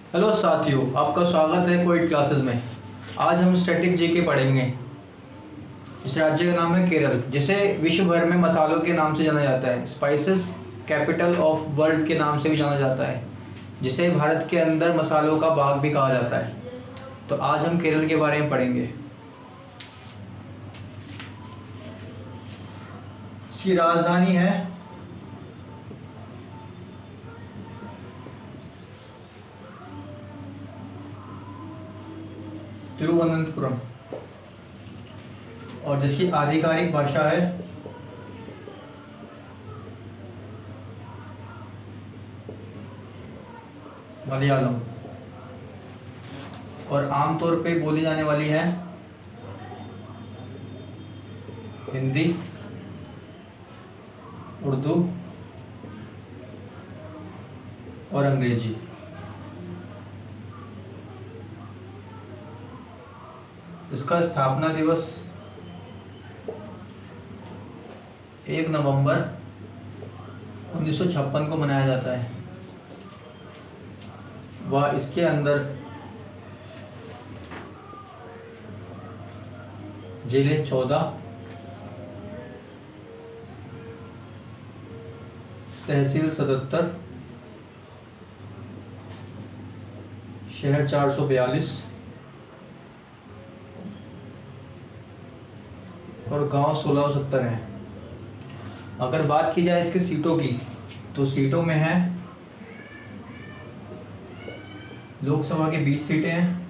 Hello साथियों, आपका स्वागत है कोविड क्लासेस में। आज हम स्टैटिक जीके पढ़ेंगे। इस राज्य का नाम है केरल, जिसे विश्व भर में मसालों के नाम से जाना जाता है। स्पाइसेस कैपिटल ऑफ वर्ल्ड के नाम से भी जाना जाता है, जिसे भारत के अंदर मसालों का बाग भी कहा जाता है। तो आज हम केरल के बारे में पढ़ेंगे। इसकी राजधानी है तिरुवनंतपुरम और जिसकी आधिकारिक भाषा है मलयालम और आमतौर पे बोली जाने वाली है हिंदी, उर्दू और अंग्रेजी। इसका स्थापना दिवस 1 नवंबर 1956 को मनाया जाता है। वह इसके अंदर जिले 14, तहसील 77, शहर 442 और गांव 1670 हैं। अगर बात की जाए इसकी सीटों की, तो सीटों में है लोकसभा की 20 सीटें हैं,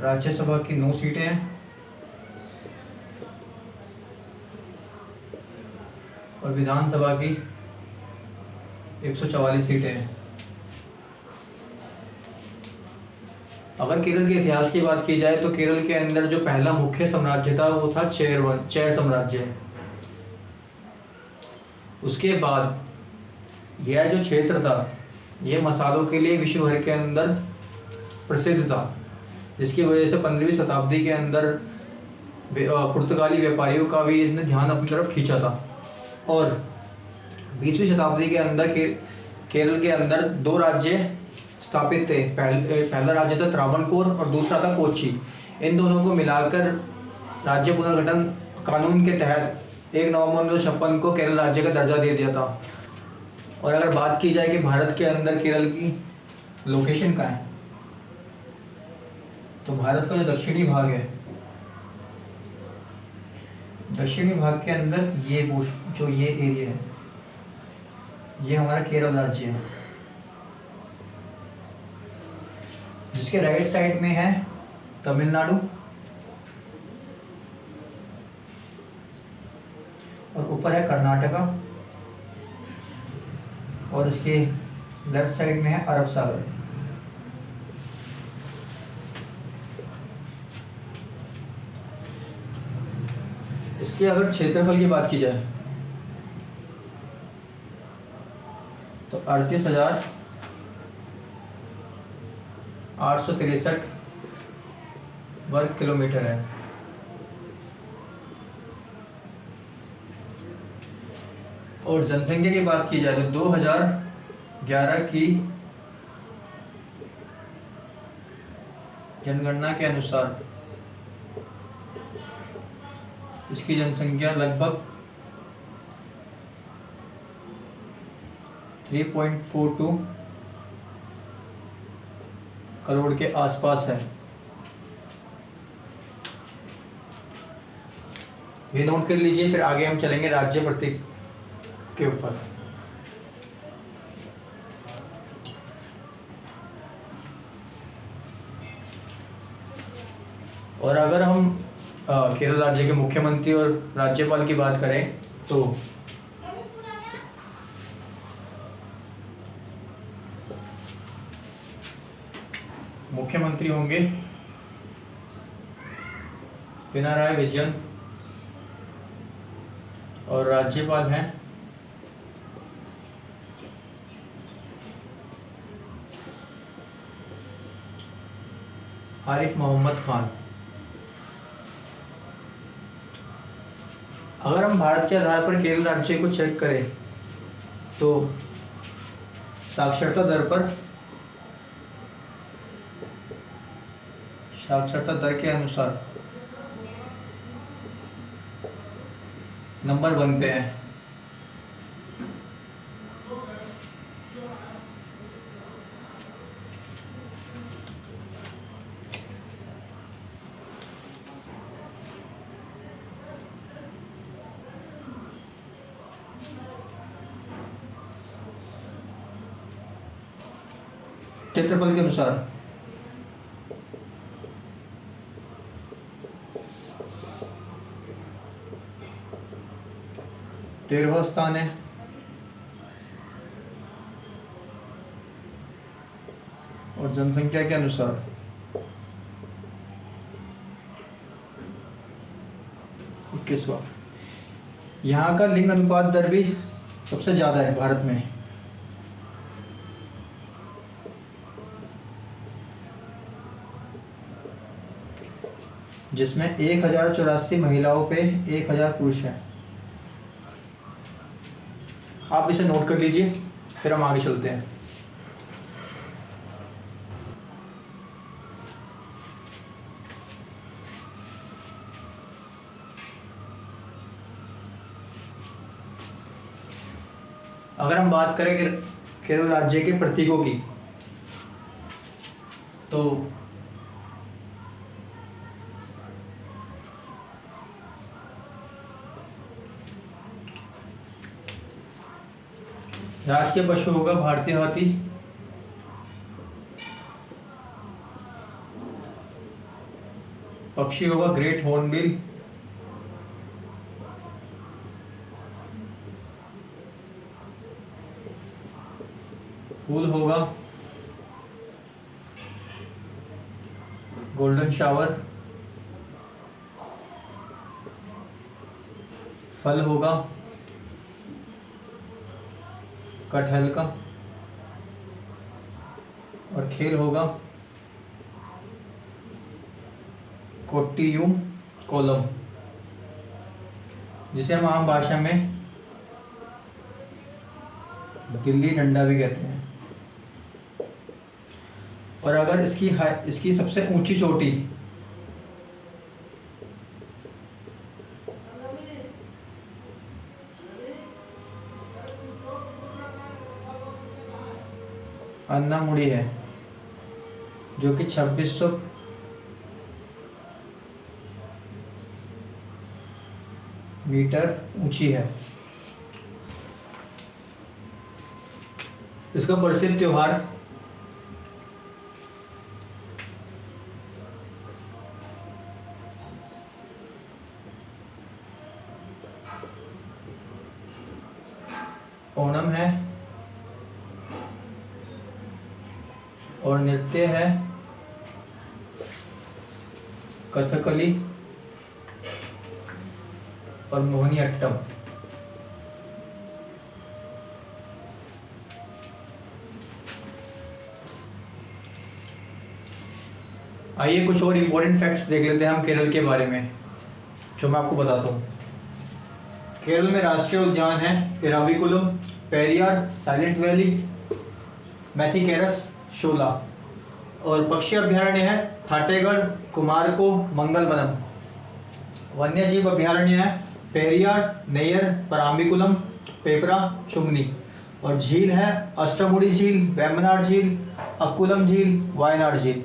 राज्यसभा की 9 सीटें हैं और विधानसभा की 144 सीटें हैं। अगर केरल के इतिहास की बात की जाए तो केरल के अंदर जो पहला मुख्य साम्राज्य था वो था चेर साम्राज्य। उसके बाद यह जो क्षेत्र था यह मसालों के लिए विश्व भर के अंदर प्रसिद्ध था, जिसकी वजह से 15वीं शताब्दी के अंदर पुर्तगाली व्यापारियों का भी इसने ध्यान अपनी तरफ खींचा था। और 20वीं शताब्दी के अंदर केरल के अंदर 2 राज्य स्थापित थे। पहला राज्य था त्रावणकोर और दूसरा था कोच्चि। इन दोनों को मिलाकर राज्य पुनर्गठन कानून के तहत 1 नवंबर 1956 को केरल राज्य का दर्जा दे दिया था। और अगर बात की जाए कि भारत के अंदर केरल की लोकेशन कहाँ है, तो भारत का जो दक्षिणी भाग है, दक्षिणी भाग के अंदर ये एरिया है, ये हमारा केरल राज्य है, जिसके राइट साइड में है तमिलनाडु और ऊपर है कर्नाटका और इसके लेफ्ट साइड में है अरब सागर। इसके अगर क्षेत्रफल की बात की जाए तो 38,863 वर्ग किलोमीटर है। और जनसंख्या की बात की जाए तो 2011 की जनगणना के अनुसार इसकी जनसंख्या लगभग 3.42 करोड़ के आसपास है। ये नोट कर लीजिए, फिर आगे हम चलेंगे राज्य प्रतीक के ऊपर। और अगर हम केरल राज्य के मुख्यमंत्री और राज्यपाल की बात करें तो मुख्यमंत्री होंगे पिनाराई विजयन और राज्यपाल हैं आरिफ मोहम्मद खान। अगर हम भारत के आधार पर केरल राज्य को चेक करें तो साक्षरता दर पर, साक्षरता दर के अनुसार नंबर 1 पे है। क्षेत्रफल के अनुसार 13वां स्थान है। और जनसंख्या के अनुसार 21वां। यहाँ का लिंग अनुपात दर भी सबसे ज़्यादा है भारत में। जिसमें 1084 महिलाओं पे 1000 पुरुष हैं। आप इसे नोट कर लीजिए, फिर हम आगे चलते हैं। अगर हम बात करें केरल राज्य के प्रतीकों की, तो राष्ट्रीय पशु होगा भारतीय हाथी। पक्षी होगा ग्रेट हॉर्नबिल। फूल होगा गोल्डन शावर। फल होगा कटहल का। और खेल होगा कोट्टियुम कोलम, जिसे हम आम भाषा में गिल्ली डंडा भी कहते हैं। और अगर इसकी सबसे ऊंची चोटी अन्नामुड़ी है, जो कि 2600 मीटर ऊंची है। इसका प्रसिद्ध त्योहार ओणम है। और नृत्य है कथकली और मोहिनीअट्टम। आइए कुछ और इम्पोर्टेंट फैक्ट्स देख लेते हैं हम केरल के बारे में, जो मैं आपको बताता हूँ। केरल में राष्ट्रीय उद्यान है इराविकुलम, पेरियार, साइलेंट वैली, मैथिकेरस, शोला। और पक्षी अभ्यारण्य है थाटेगढ़, कुमारको, मंगलवनम। वन्य जीव अभ्यारण्य है पेरियार, नेयर, पराम्बिकुलम, पेपरा, चुमनी। और झील है अष्टमुड़ी झील, वेम्बनाड झील, अक्कुलम झील, वायनाड झील।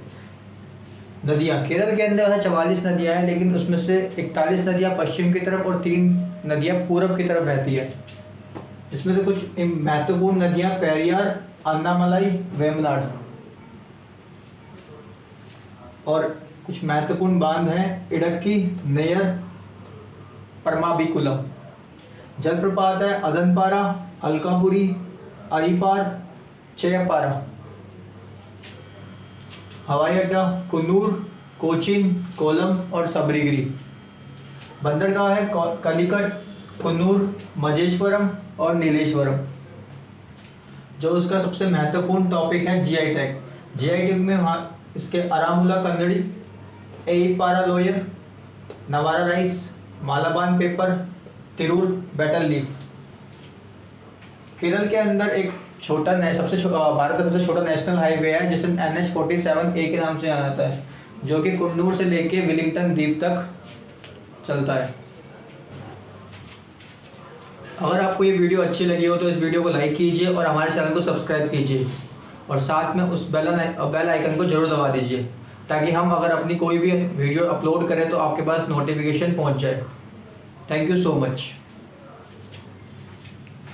नदियाँ केरल के अंदर 44 नदियाँ हैं, लेकिन उसमें से 41 नदियाँ पश्चिम की तरफ और 3 नदियाँ पूर्व की तरफ बहती है। इसमें से कुछ महत्वपूर्ण नदियाँ पेरियार, अन्नामलाई, वेम्बनाड। और कुछ महत्वपूर्ण बांध हैं इडक्की, नेयर, परमाबिकुलम। जलप्रपात है अदनपारा, अलकापुरी, अरिपार, चेयपारा। हवाई अड्डा कुन्नूर, कोचीन, कोलम और सबरीगिरी। बंदरगाह है कलिकट, कुन्नूर, मजेश्वरम और नीलेश्वरम। जो उसका सबसे महत्वपूर्ण टॉपिक है जीआई टैग। जीआई टैग में वहाँ इसके अरामुला कन्नड़ी, एईपारा लोयर, Navara rice, Malabar pepper, Tirur betel leaf. Kerala के अंदर एक भारत का सबसे छोटा नेशनल हाईवे है जिसे NH-47A के नाम से जाना जाता है, जो कि कुन्नूर से लेके वेलिंगटन द्वीप तक चलता है। अगर आपको ये वीडियो अच्छी लगी हो तो इस वीडियो को लाइक कीजिए और हमारे चैनल को सब्सक्राइब कीजिए और साथ में उस बेल आइकन को जरूर दबा दीजिए, ताकि हम अगर अपनी कोई भी वीडियो अपलोड करें तो आपके पास नोटिफिकेशन पहुंच जाए। Thank you so much.